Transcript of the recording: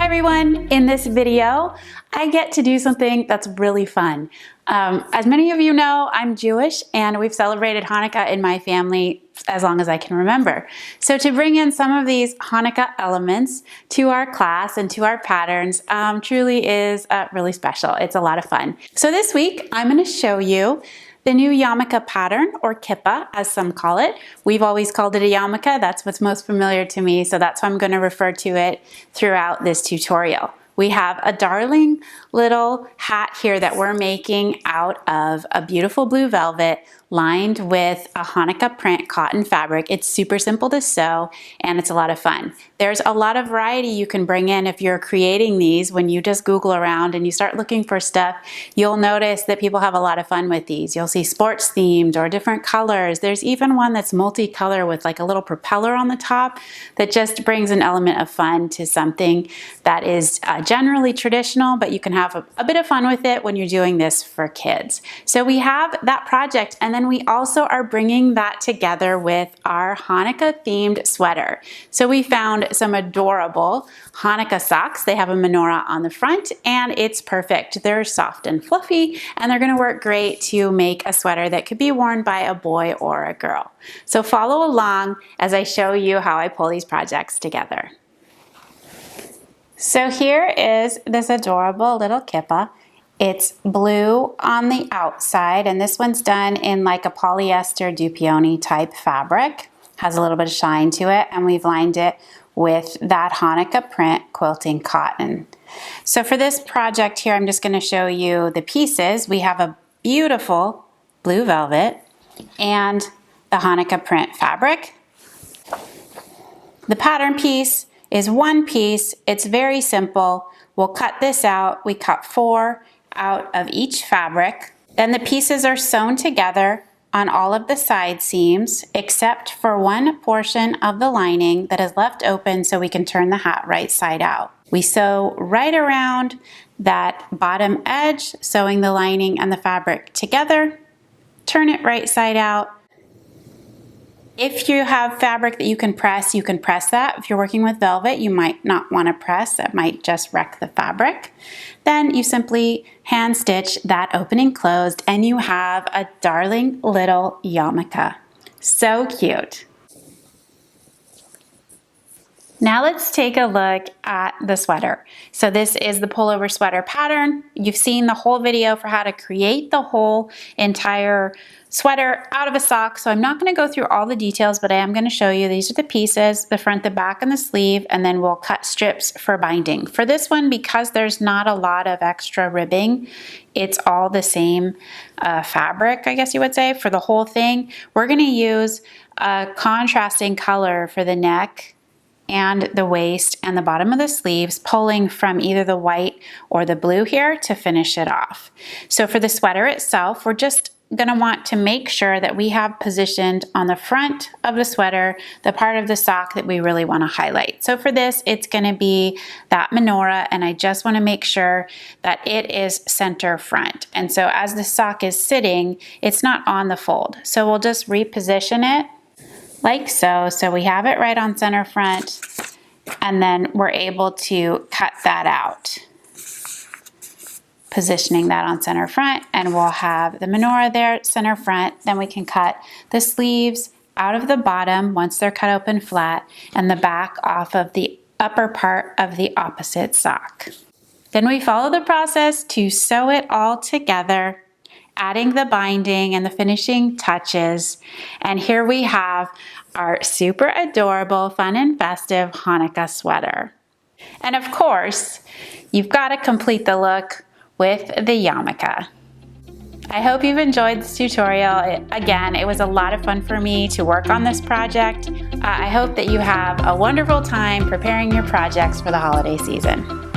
Hi everyone, in this video, I get to do something that's really fun. As many of you know, I'm Jewish and we've celebrated Hanukkah in my family as long as I can remember. So to bring in some of these Hanukkah elements to our class and to our patterns truly is really special. It's a lot of fun. So this week, I'm going to show you the new yarmulke pattern, or kippah, as some call it. We've always called it a yarmulke. That's what's most familiar to me, so that's why I'm going to refer to it throughout this tutorial. We have a darling little hat here that we're making out of a beautiful blue velvet lined with a Hanukkah print cotton fabric. It's super simple to sew and it's a lot of fun. There's a lot of variety you can bring in if you're creating these. When you just Google around and you start looking for stuff, you'll notice that people have a lot of fun with these. You'll see sports themed or different colors. There's even one that's multicolor with like a little propeller on the top that just brings an element of fun to something that is generally traditional, but you can have a bit of fun with it when you're doing this for kids. So we have that project, and then we also are bringing that together with our Hanukkah themed sweater. So we found some adorable Hanukkah socks. They have a menorah on the front and it's perfect. They're soft and fluffy and they're going to work great to make a sweater that could be worn by a boy or a girl. So follow along as I show you how I pull these projects together. So here is this adorable little kippah. It's blue on the outside, and this one's done in like a polyester dupioni type fabric. Has a little bit of shine to it, and we've lined it with that Hanukkah print quilting cotton. So for this project here, I'm just going to show you the pieces. We have a beautiful blue velvet and the Hanukkah print fabric. The pattern piece is one piece. It's very simple. We'll cut this out. We cut 4 out of each fabric. Then the pieces are sewn together on all of the side seams except for one portion of the lining that is left open so we can turn the hat right side out. We sew right around that bottom edge, sewing the lining and the fabric together, turn it right side out. If you have fabric that you can press that. If you're working with velvet, you might not want to press. That might just wreck the fabric. Then you simply hand stitch that opening closed and you have a darling little yarmulke. So cute. Now let's take a look at the sweater. So this is the pullover sweater pattern. You've seen the whole video for how to create the whole entire sweater out of a sock. So I'm not going to go through all the details, but I am going to show you these are the pieces, the front, the back, and the sleeve, and then we'll cut strips for binding. For this one, because there's not a lot of extra ribbing, it's all the same fabric, I guess you would say, for the whole thing. We're going to use a contrasting color for the neck and the waist and the bottom of the sleeves, pulling from either the white or the blue here to finish it off. So for the sweater itself, we're just going to want to make sure that we have positioned on the front of the sweater the part of the sock that we really want to highlight. So for this, it's going to be that menorah, and I just want to make sure that it is center front. And so as the sock is sitting, it's not on the fold. So we'll just reposition it like so. So we have it right on center front, and then we're able to cut that out. Positioning that on center front, and we'll have the menorah there at center front. Then we can cut the sleeves out of the bottom once they're cut open flat, and the back off of the upper part of the opposite sock. Then we follow the process to sew it all together, adding the binding and the finishing touches. And here we have our super adorable, fun and festive Hanukkah sweater. And of course, you've got to complete the look with the yarmulke. I hope you've enjoyed this tutorial. Again, it was a lot of fun for me to work on this project. I hope that you have a wonderful time preparing your projects for the holiday season.